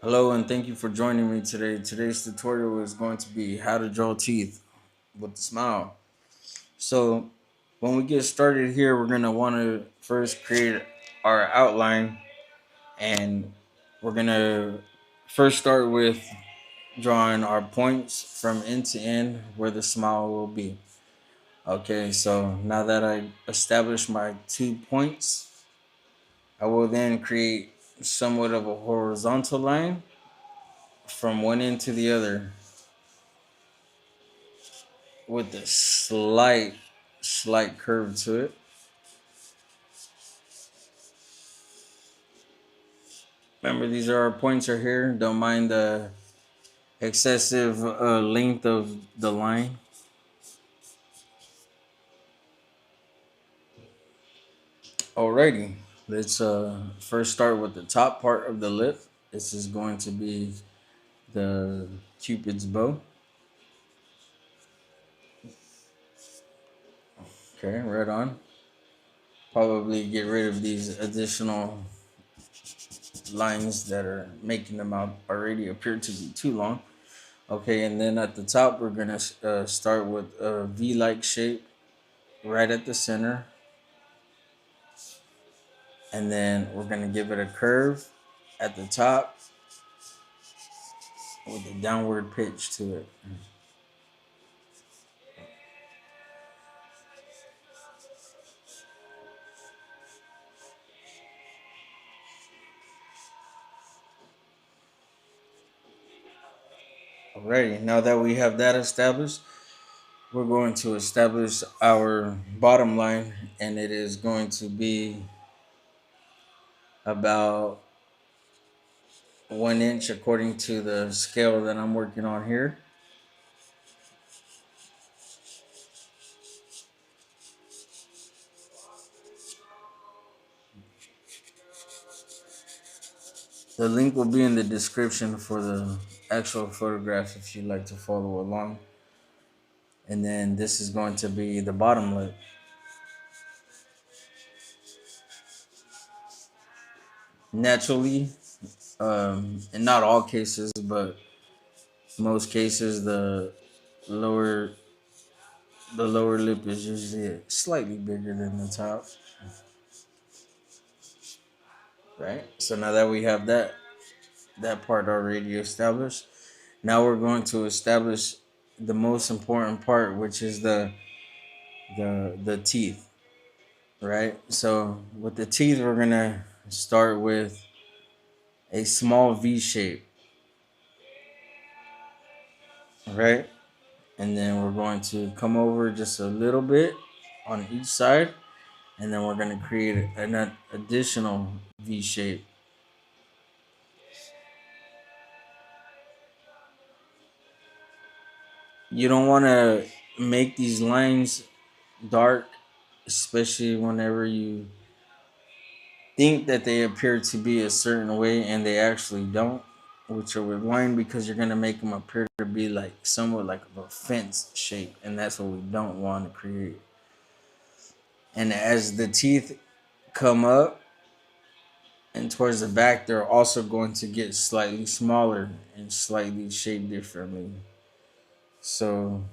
Hello and thank you for joining me today. Today's tutorial is going to be how to draw teeth with a smile. So when we get started here, we're going to want to first create our outline, and we're going to first start with drawing our points from end to end where the smile will be. Okay, so now that I established my 2 points, I will then create somewhat of a horizontal line from one end to the other with a slight curve to it. Remember, these are our points are here. Don't mind the excessive length of the line. Alrighty, let's first start with the top part of the lip. This is going to be the Cupid's bow. Okay, right on. Probably get rid of these additional lines that are making them out already appear to be too long. Okay, and then at the top, we're gonna start with a V-like shape right at the center, and then we're gonna give it a curve at the top with a downward pitch to it. Alrighty, now that we have that established, we're going to establish our bottom line, and it is going to be about 1 inch according to the scale that I'm working on here. The link will be in the description for the actual photograph if you'd like to follow along. And then this is going to be the bottom lip. Naturally, in not all cases, but most cases, lower the lower lip is usually slightly bigger than the top, right? So now that we have that part already established, now we're going to establish the most important part, which is the teeth, right? So with the teeth, we're gonna start with a small V shape, right? And then we're going to come over just a little bit on each side, and then we're going to create an additional V shape. You don't want to make these lines dark, especially whenever you think that they appear to be a certain way and they actually don't, which are with line, because you're going to make them appear to be like somewhat like a fence shape, and that's what we don't want to create. And as the teeth come up and towards the back, they're also going to get slightly smaller and slightly shaped differently. So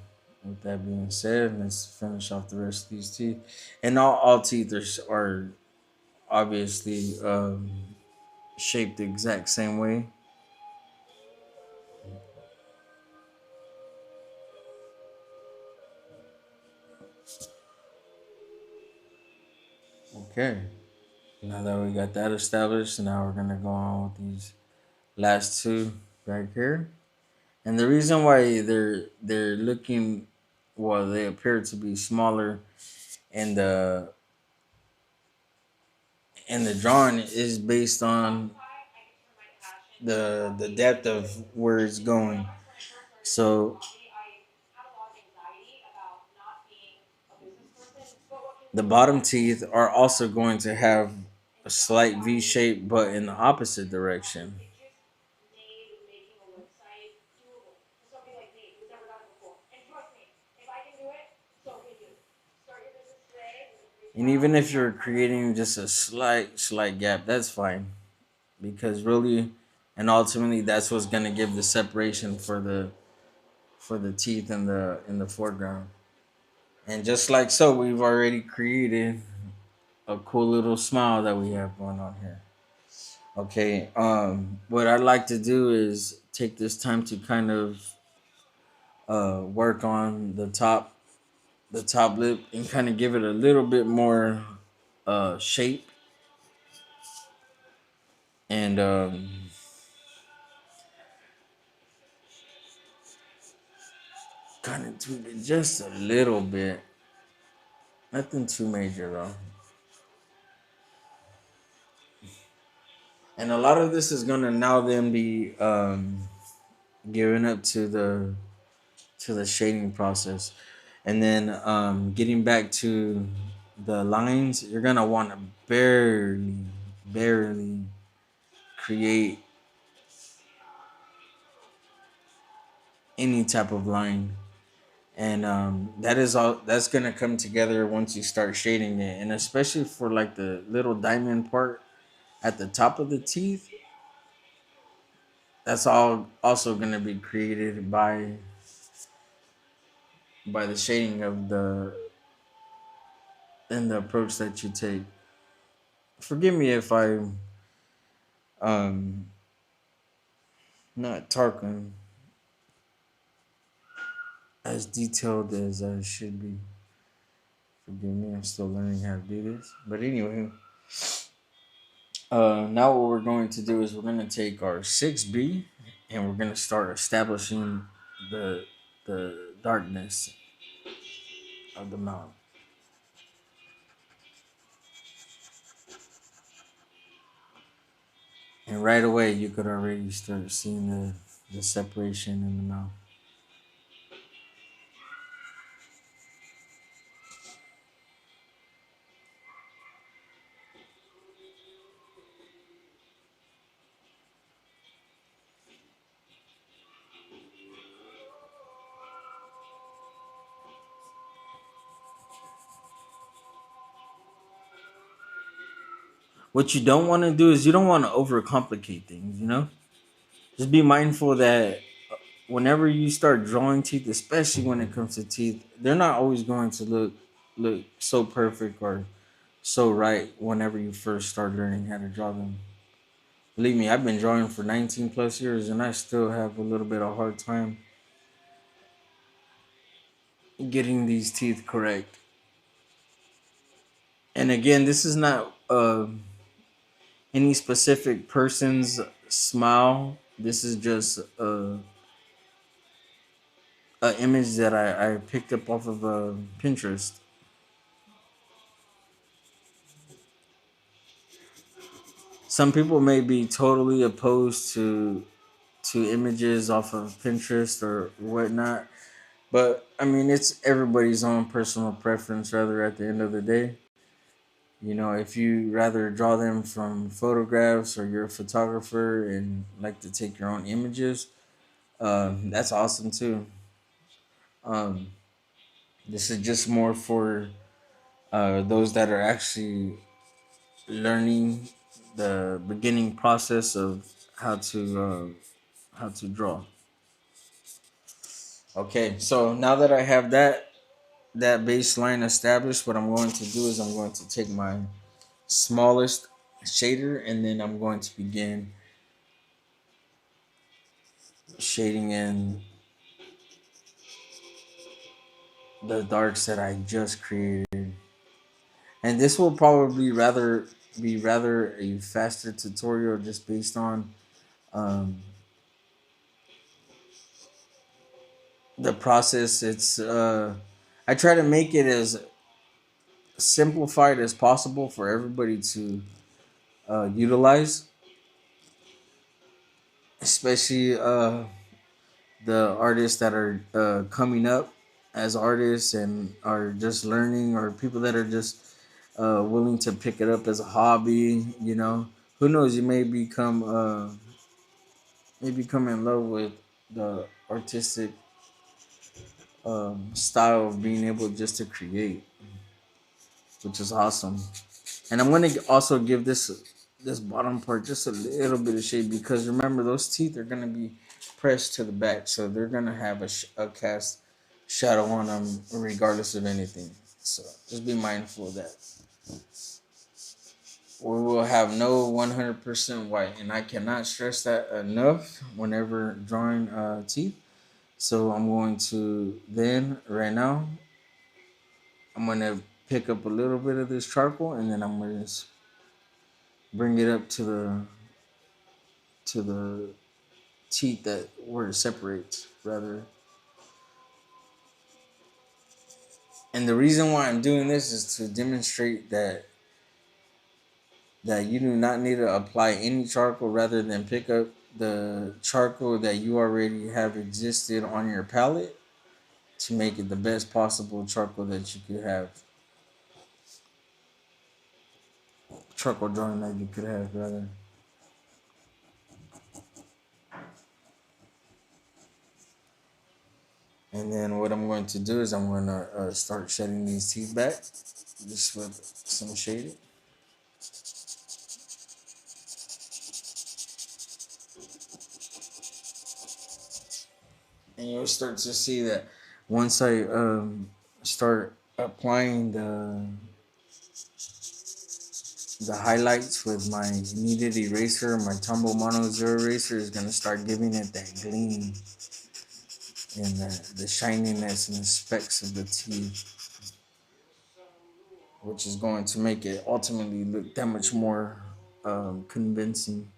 with that being said, let's finish off the rest of these teeth. And all teeth are obviously shaped the exact same way. Okay, now that we got that established, now we're gonna go on with these last two right here. And the reason why they're looking, well, they appear to be smaller in the drawing is based on the depth of where it's going. So the bottom teeth are also going to have a slight V shape, but in the opposite direction. And even if you're creating just a slight gap, that's fine, because really and ultimately that's what's gonna give the separation for the teeth in the foreground. And just like so, we've already created a cool little smile that we have going on here. Okay, what I'd like to do is take this time to kind of work on the top lip and kind of give it a little bit more shape and kind of tweak it just a little bit. Nothing too major though. And a lot of this is gonna now then be given up to the shading process, and then getting back to the lines. You're gonna want to barely create any type of line, and that is all that's gonna come together once you start shading it, and especially for like the little diamond part at the top of the teeth. That's all also gonna be created by the shading of the and the approach that you take. Forgive me if I'm um not talking as detailed as I should be. Forgive me, I'm still learning how to do this. But anyway, now what we're going to do is we're going to take our 6B and we're going to start establishing the the darkness of the mouth. And right away, you could already start seeing the separation in the mouth. What you don't want to do is you don't want to overcomplicate things, you know? Just be mindful that whenever you start drawing teeth, especially when it comes to teeth, they're not always going to look so perfect or so right whenever you first start learning how to draw them. Believe me, I've been drawing for 19 plus years and I still have a little bit of hard time getting these teeth correct. And again, this is not any specific person's smile. This is just a image that I picked up off of Pinterest. Some people may be totally opposed to images off of Pinterest or whatnot, but I mean it's everybody's own personal preference. Rather, at the end of the day, you know, if you rather draw them from photographs or you're a photographer and like to take your own images, that's awesome too. Um, this is just more for those that are actually learning the beginning process of how to draw. Okay, so now that I have that baseline established, what I'm going to do is I'm going to take my smallest shader and then I'm going to begin shading in the darks that I just created. And this will probably rather be rather a faster tutorial just based on um, the process. It's I try to make it as simplified as possible for everybody to utilize, especially the artists that are coming up as artists and are just learning, or people that are just willing to pick it up as a hobby. You know, who knows? You may become in love with the artistic style of being able just to create, which is awesome. And I'm gonna also give this this bottom part just a little bit of shade, because remember those teeth are gonna be pressed to the back, so they're gonna have a cast shadow on them regardless of anything. So just be mindful of that. We will have no 100% white, and I cannot stress that enough whenever drawing teeth. So I'm going to then right now I'm gonna pick up a little bit of this charcoal, and then I'm gonna just bring it up to the teeth that where it separates rather. And the reason why I'm doing this is to demonstrate that you do not need to apply any charcoal, rather than pick up the charcoal that you already have existed on your palette to make it the best possible charcoal that you could have. Charcoal drawing that you could have, rather. And then what I'm going to do is I'm going to start shedding these teeth back, just with some shading. And you'll start to see that once I start applying the highlights with my kneaded eraser, my Tumble Mono Zero eraser is going to start giving it that gleam and the shininess and the specks of the teeth, which is going to make it ultimately look that much more convincing.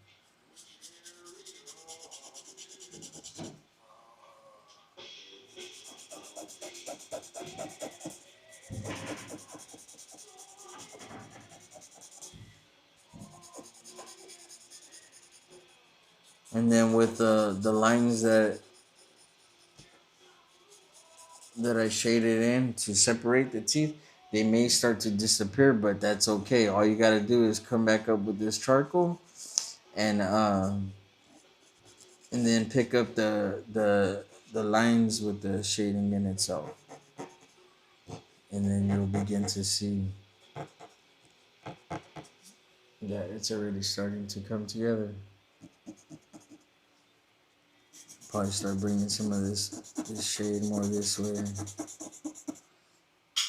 And then with the lines that I shaded in to separate the teeth, they may start to disappear, but that's okay. All you gotta do is come back up with this charcoal and and then pick up the lines with the shading in itself, and then you'll begin to see that it's already starting to come together. Probably start bringing some of this shade more this way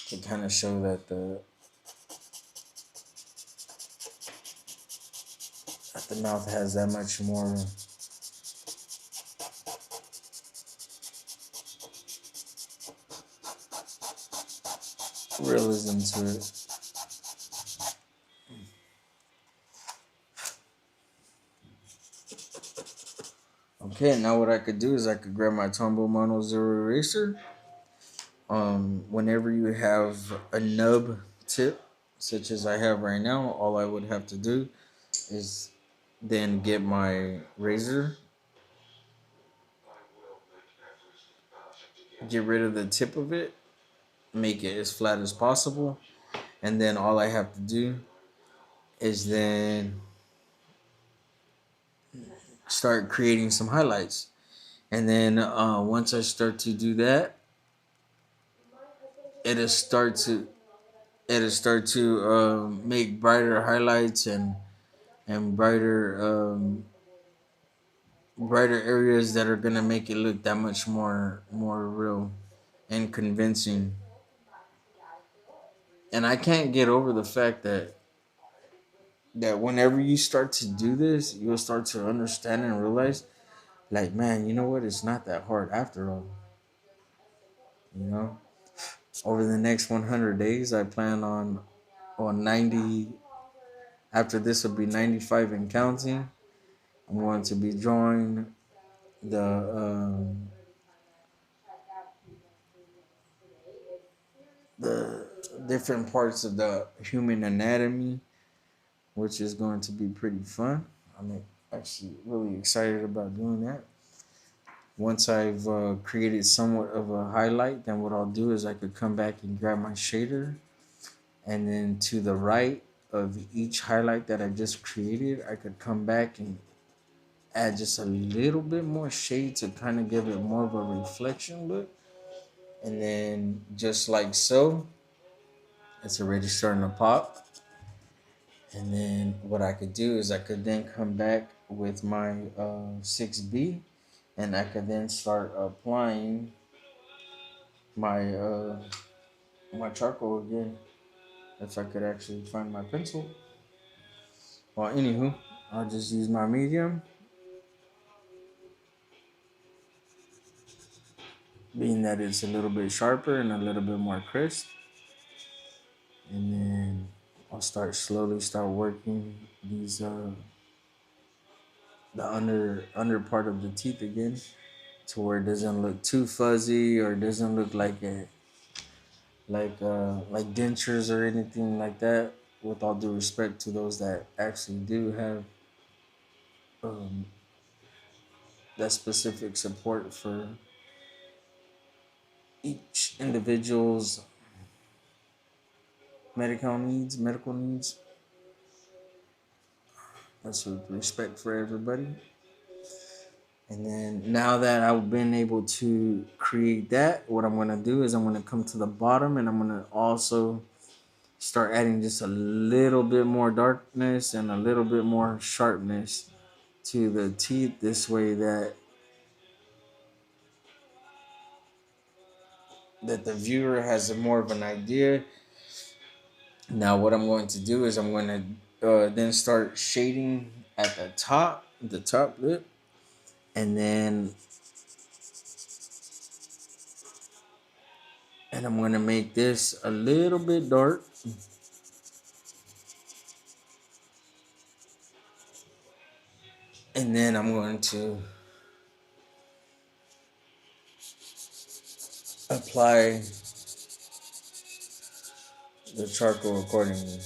to kind of show that the mouth has that much more realism to it. Okay, now what I could do is I could grab my Tombow Mono Zero eraser. Whenever you have a nub tip, such as I have right now, all I would have to do is then get my razor, get rid of the tip of it, make it as flat as possible, and then all I have to do is then start creating some highlights. And then once I start to do that, it'll start to make brighter highlights and brighter areas that are gonna make it look that much more real and convincing. And I can't get over the fact that whenever you start to do this, you'll start to understand and realize, like, man, you know what? It's not that hard after all. You know, over the next 100 days, I plan on 90. After this will be 95 and counting. I'm going to be drawing the different parts of the human anatomy, which is going to be pretty fun. I'm actually really excited about doing that. Once I've created somewhat of a highlight, then what I'll do is I could come back and grab my shader, and then to the right of each highlight that I just created, I could come back and add just a little bit more shade to kind of give it more of a reflection look. And then just like so, it's already starting to pop. And then what I could do is I could then come back with my 6B, and I could then start applying my my charcoal again if I could actually find my pencil. Well, anywho, I'll just use my medium, being that it's a little bit sharper and a little bit more crisp. And then I'll start working these the under part of the teeth again, to where it doesn't look too fuzzy or doesn't look like dentures or anything like that. With all due respect to those that actually do have um, that specific support for each individual's medical needs. That's with respect for everybody. And then now that I've been able to create that, what I'm gonna do is I'm gonna come to the bottom, and I'm gonna also start adding just a little bit more darkness and a little bit more sharpness to the teeth. This way that the viewer has a more of an idea. Now what I'm going to do is I'm going to then start shading at the top lip, and then I'm going to make this a little bit dark, and then I'm going to apply the charcoal accordingly.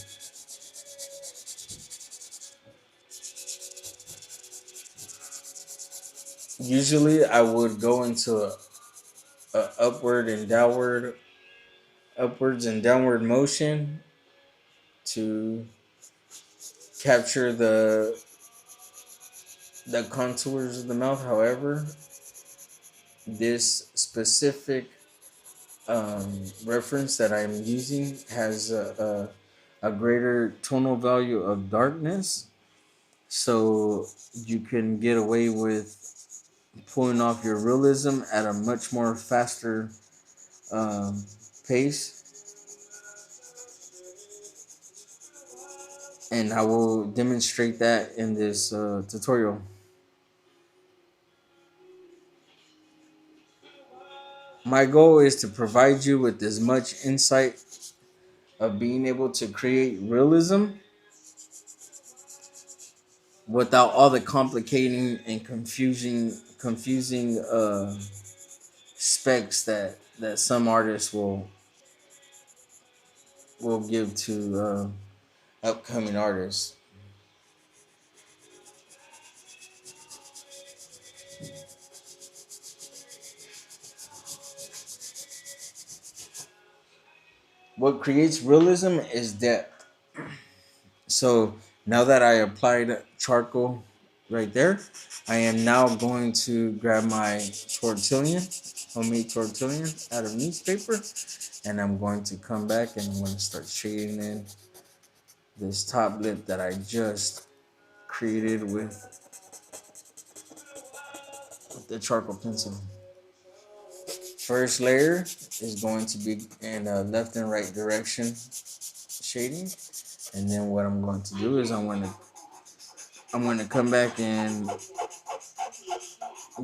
Usually I would go into a upwards and downward motion to capture the contours of the mouth. However, this specific reference that I'm using has a greater tonal value of darkness, so you can get away with pulling off your realism at a much more faster um, pace. And I will demonstrate that in this tutorial. My goal is to provide you with as much insight of being able to create realism without all the complicating and confusing specs that some artists will give to upcoming artists. What creates realism is depth. So now that I applied charcoal right there, I am now going to grab my homemade tortillon out of newspaper, and I'm going to come back and I'm going to start shading in this top lip that I just created with the charcoal pencil. First layer is going to be in a left and right direction shading, and then what I'm going to do is I'm going to come back and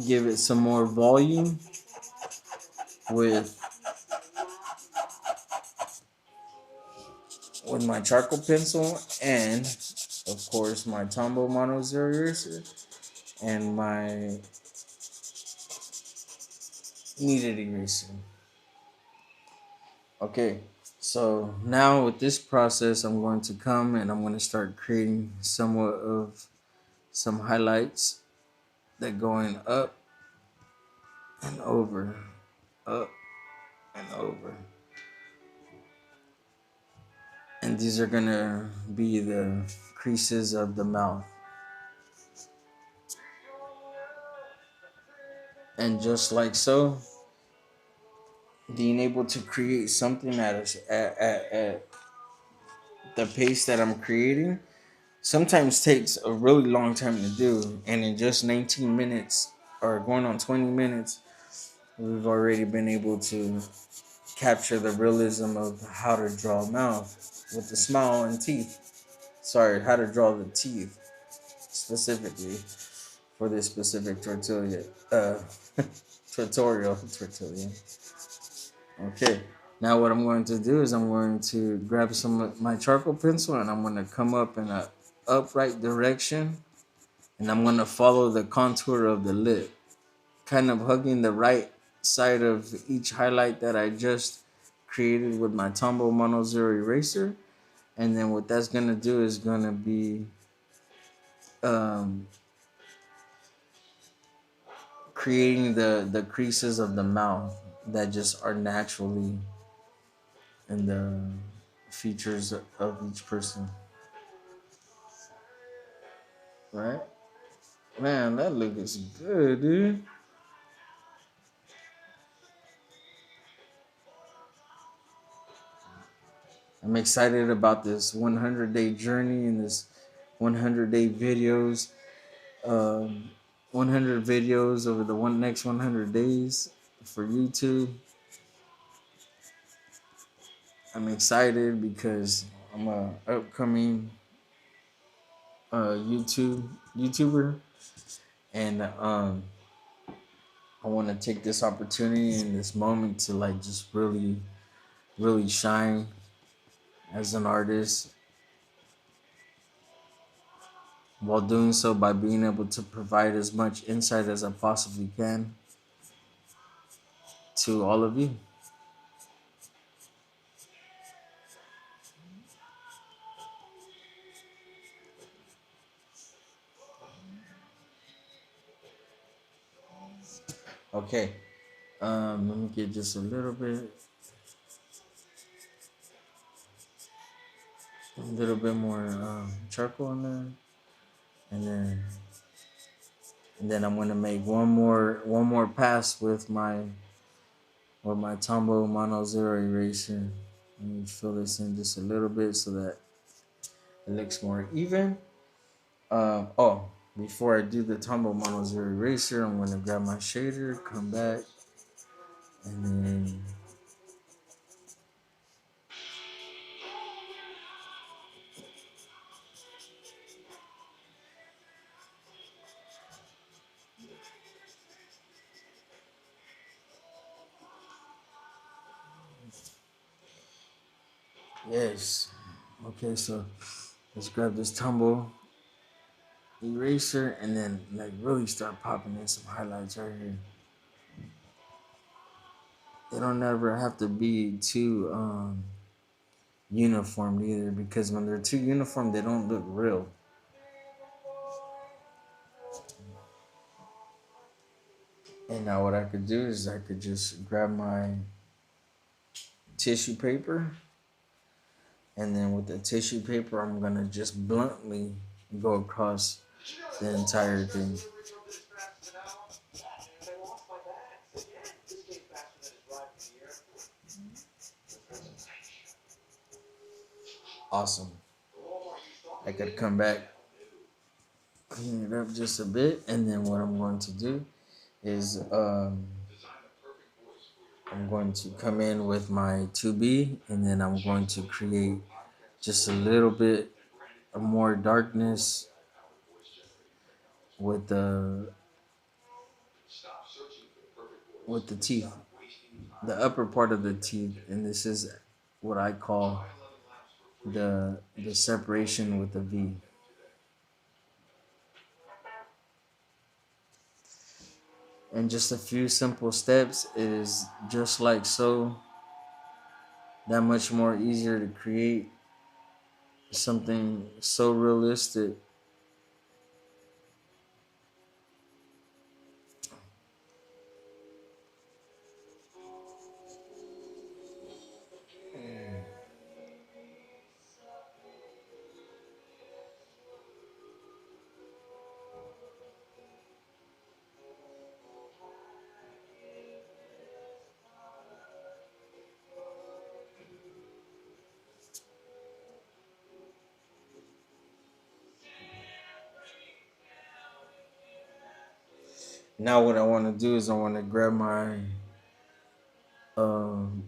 give it some more volume with my charcoal pencil, and of course my Tombow mono zero eraser and my kneaded eraser. Okay, so now with this process, I'm going to come and I'm going to start creating somewhat of some highlights that going and over, up and over. And these are gonna be the creases of the mouth. And just like so, being able to create something at the pace that I'm creating, sometimes takes a really long time to do, and in just 19 minutes or going on 20 minutes, we've already been able to capture the realism of how to draw a mouth with the smile and teeth. Sorry, how to draw the teeth specifically for this specific tortilla tortilla. Okay. Now what I'm going to do is I'm going to grab some of my charcoal pencil and I'm going to come up in a upright direction and I'm going to follow the contour of the lip, kind of hugging the right side of each highlight that I just created with my Tombow Mono Zero eraser. And then what that's going to do is going to be um, creating the creases of the mouth that just are naturally in the features of each person. Right? Man, that looks good, dude. I'm excited about this 100-day journey and this 100-day videos. 100 videos over the next 100 days for YouTube. I'm excited because I'm a upcoming YouTuber, and I want to take this opportunity and this moment to like just really shine as an artist, while doing so by being able to provide as much insight as I possibly can to all of you. Okay, let me get just a little bit more charcoal in there, and then I'm gonna make one more pass with my Tombow Mono Zero eraser. Let me fill this in just a little bit so that it looks more even. Oh, before I do the Tombow Mono Zero eraser, I'm gonna grab my shader, come back, and then yes. Okay, so let's grab this Tombow eraser and then like really start popping in some highlights right here. They don't ever have to be too uniform either, because when they're too uniform they don't look real. And now what I could do is I could just grab my tissue paper, and then with the tissue paper I'm gonna just bluntly go across the entire thing. Awesome. I could come back, clean it up just a bit, and then what I'm going to do is I'm going to come in with my 2B, and then I'm going to create just a little bit of more darkness with the teeth, the upper part of the teeth, and this is what I call the separation with the V. And just a few simple steps is just like so, that much more easier to create something so realistic. Now what I want to do is I want to grab um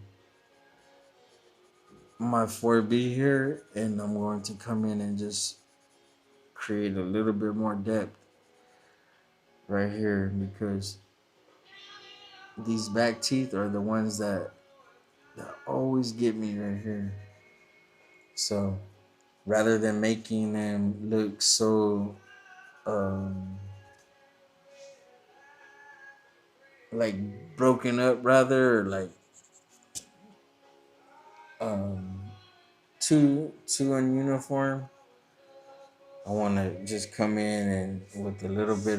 my 4B here, and I'm going to come in and just create a little bit more depth right here, because these back teeth are the ones that always get me right here. So rather than making them look so um like broken up, rather, or like um too ununiform, I want to just come in and with a little bit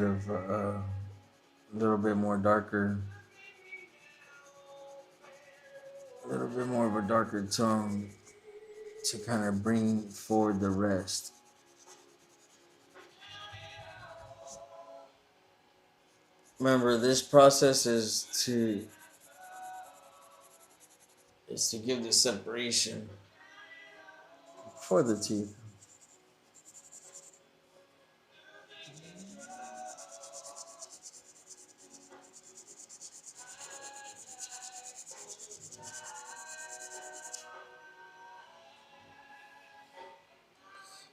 more darker, a little bit more of a darker tone to kind of bring forward the rest. Remember, this process is to give the separation for the teeth.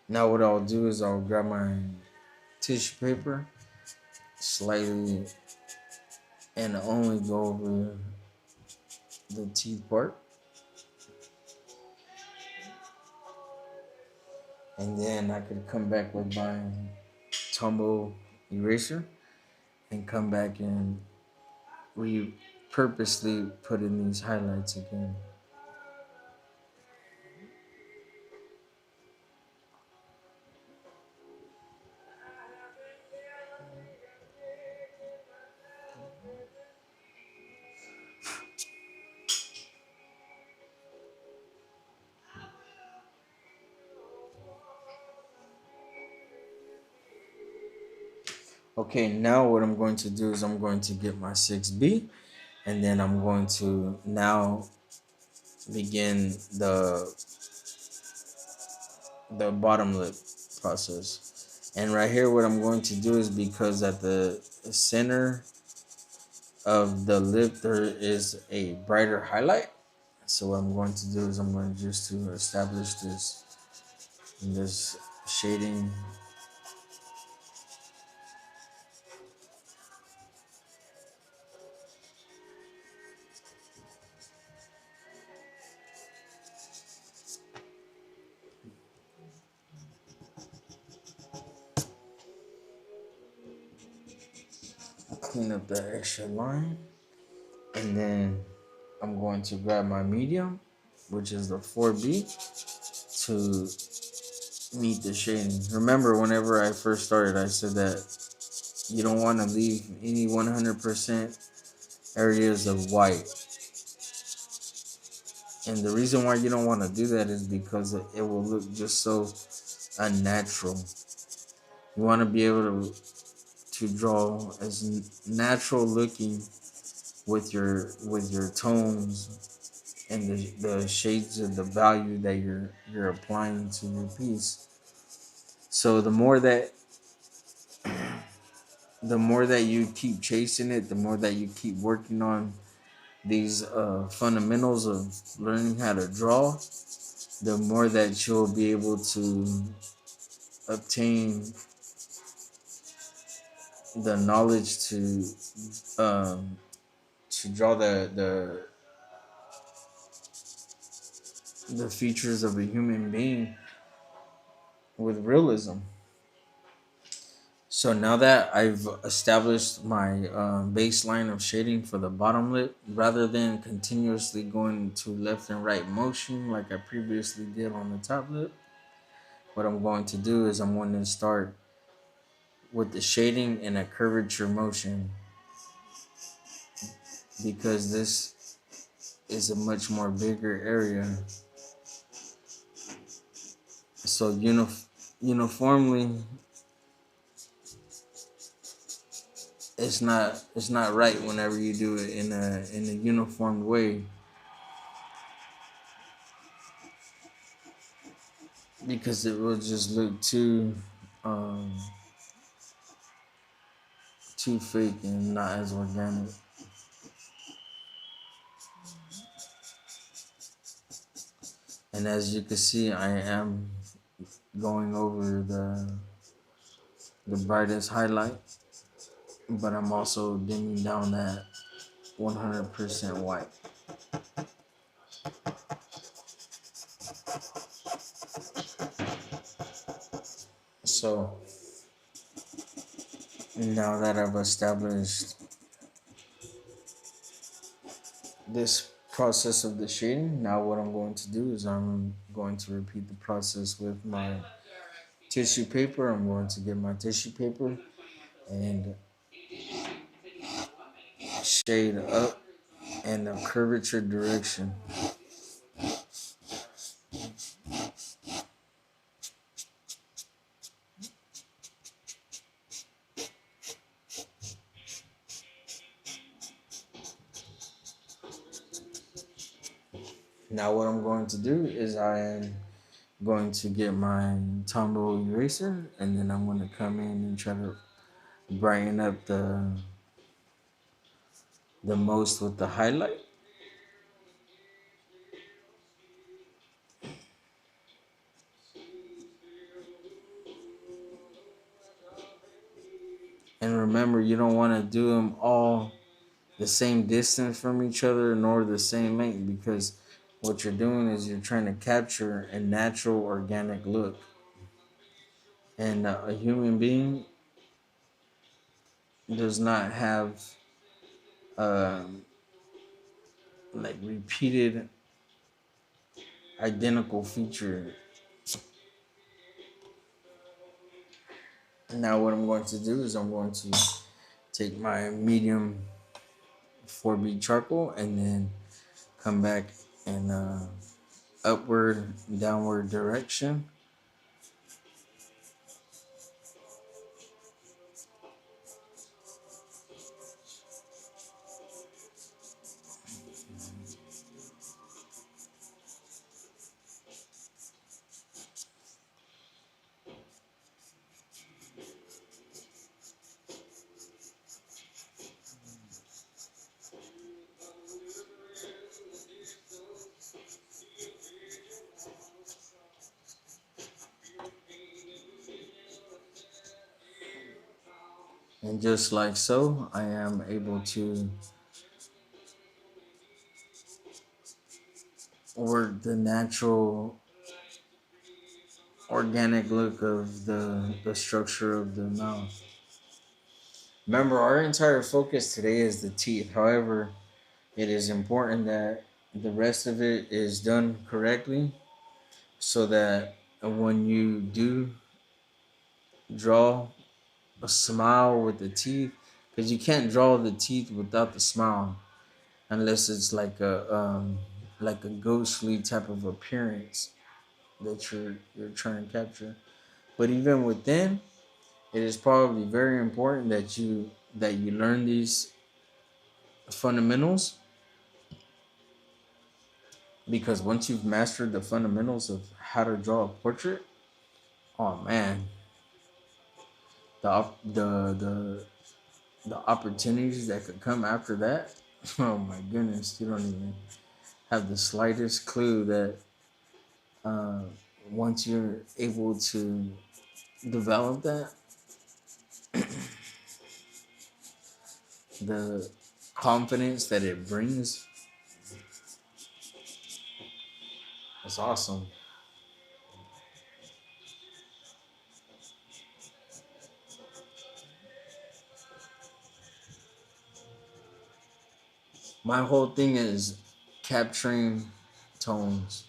Now what I'll do is I'll grab my tissue paper slightly and only go over the teeth part, and then I could come back with my tumble eraser and come back and purposely put in these highlights again. Okay, now what I'm going to do is I'm going to get my 6B, and then I'm going to now begin the bottom lip process. And right here, what I'm going to do is, because at the center of the lip there is a brighter highlight. So what I'm going to do is I'm going just to establish this shading. Clean up that extra line, and then I'm going to grab my medium, which is the 4B, to meet the shading. Remember, whenever I first started, I said that you don't want to leave any 100% areas of white. And the reason why you don't want to do that is because it will look just so unnatural. You want to be able to draw as natural looking with your tones and the shades of the value that you're applying to your piece. So the more that you keep chasing it, the more that you keep working on these fundamentals of learning how to draw, the more that you'll be able to obtain the knowledge um, to draw the features of a human being with realism. So now that I've established my baseline of shading for the bottom lip, rather than continuously going to left and right motion like I previously did on the top lip, what I'm going to do is I'm going to start with the shading in a curvature motion, because this is a much more bigger area. So uniformly, it's not right whenever you do it in a uniform way, because it will just look um too fake and not as organic. And as you can see, I am going over the brightest highlight, but I'm also dimming down that 100% white. So now that I've established this process of the shading, now what I'm going to do is I'm going to repeat the process with my tissue paper. I'm going to get my tissue paper and shade up in the curvature direction. Now what I'm going to do is I am going to get my Tombow eraser, and then I'm going to come in and try to brighten up the most with the highlight. And remember, you don't want to do them all the same distance from each other nor the same length, because what you're doing is you're trying to capture a natural organic look. And a human being does not have um, like repeated identical feature. Now what I'm going to do is I'm going to take my medium 4B charcoal and then come back in upward downward direction. And just like so, I am able to work the natural organic look of the structure of the mouth. Remember, our entire focus today is the teeth. However, it is important that the rest of it is done correctly so that when you do draw a smile with the teeth, because you can't draw the teeth without the smile unless it's like a ghostly type of appearance that you're trying to capture. But even within, it is probably very important that you learn these fundamentals, because once you've mastered the fundamentals of how to draw a portrait, oh man, the the opportunities that could come after that, oh my goodness, you don't even have the slightest clue that uh, once you're able to develop that, the confidence that it brings is awesome. My whole thing is capturing tones.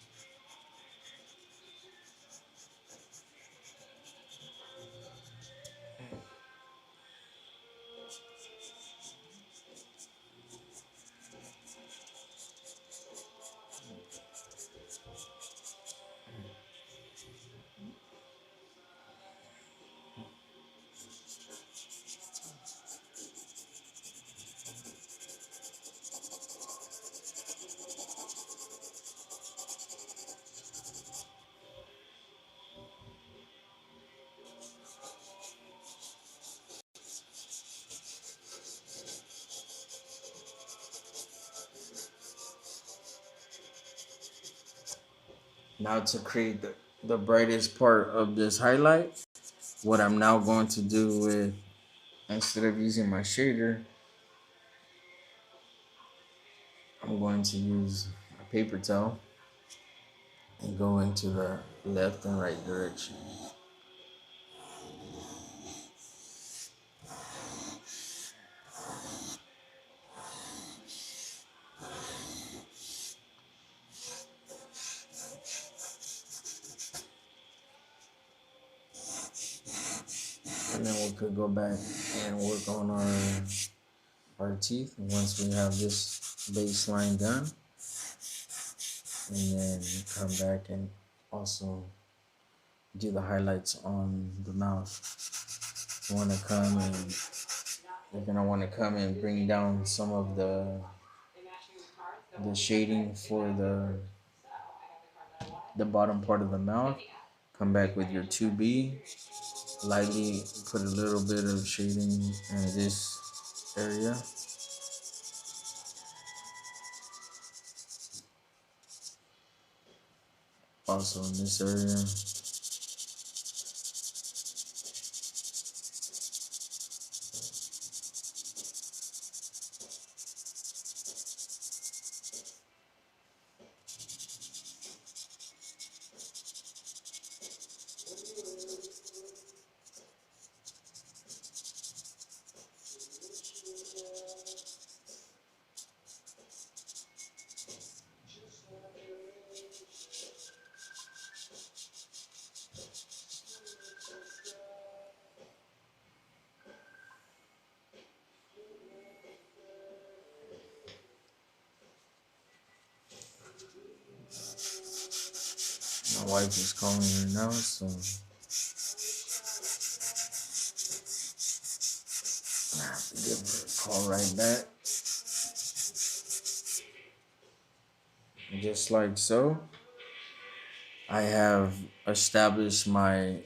Now to create the brightest part of this highlight, what I'm now going to do with, instead of using my shader, I'm going to use a paper towel and go into the left and right direction. And then we could go back and work on our teeth once we have this baseline done. And then come back and also do the highlights on the mouth. You want to come and you're gonna want to come and bring down some of the shading for the bottom part of the mouth. Come back with your 2B, lightly put a little bit of shading in this area. Also in this area. My wife is calling right now, so I have to give her a call right back. Just like so, I have established my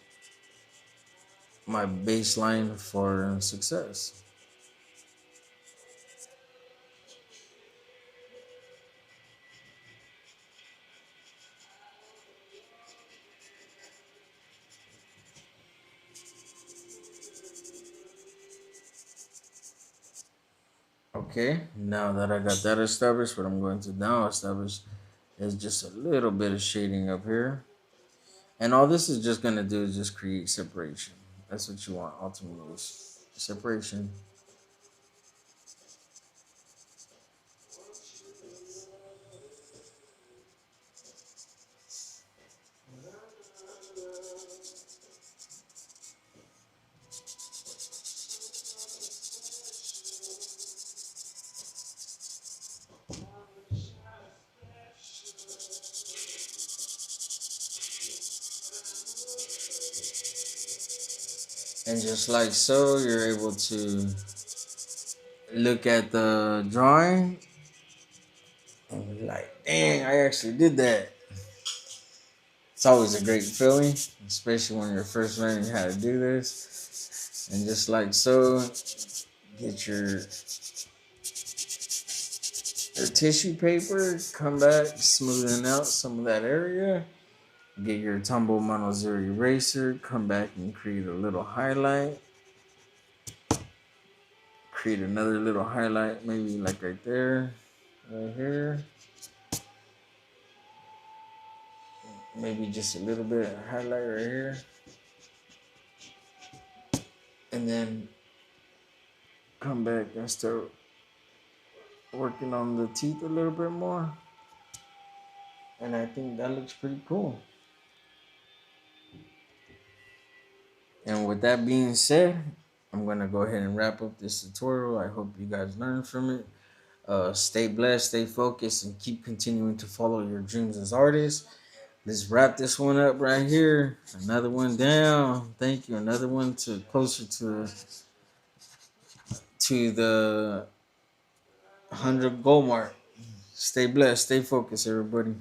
baseline for success. Okay, now that I got that established, what I'm going to now establish is just a little bit of shading up here. And all this is just going to do is just create separation. That's what you want ultimately, is separation. And just like so, you're able to look at the drawing and be like, dang, I actually did that. It's always a great feeling, especially when you're first learning how to do this. And just like so, get your tissue paper, come back, smoothing out some of that area. Get your Tumble Mono Zero eraser, come back and create a little highlight. Create another little highlight, maybe like right there, right here. Maybe just a little bit of highlight right here. And then come back and start working on the teeth a little bit more. And I think that looks pretty cool. And with that being said, I'm going to go ahead and wrap up this tutorial. I hope you guys learned from it. Stay blessed, stay focused, and keep continuing to follow your dreams as artists. Let's wrap this one up right here. Another one down. Thank you. Another one to closer to the 100 goal mark. Stay blessed, stay focused, everybody.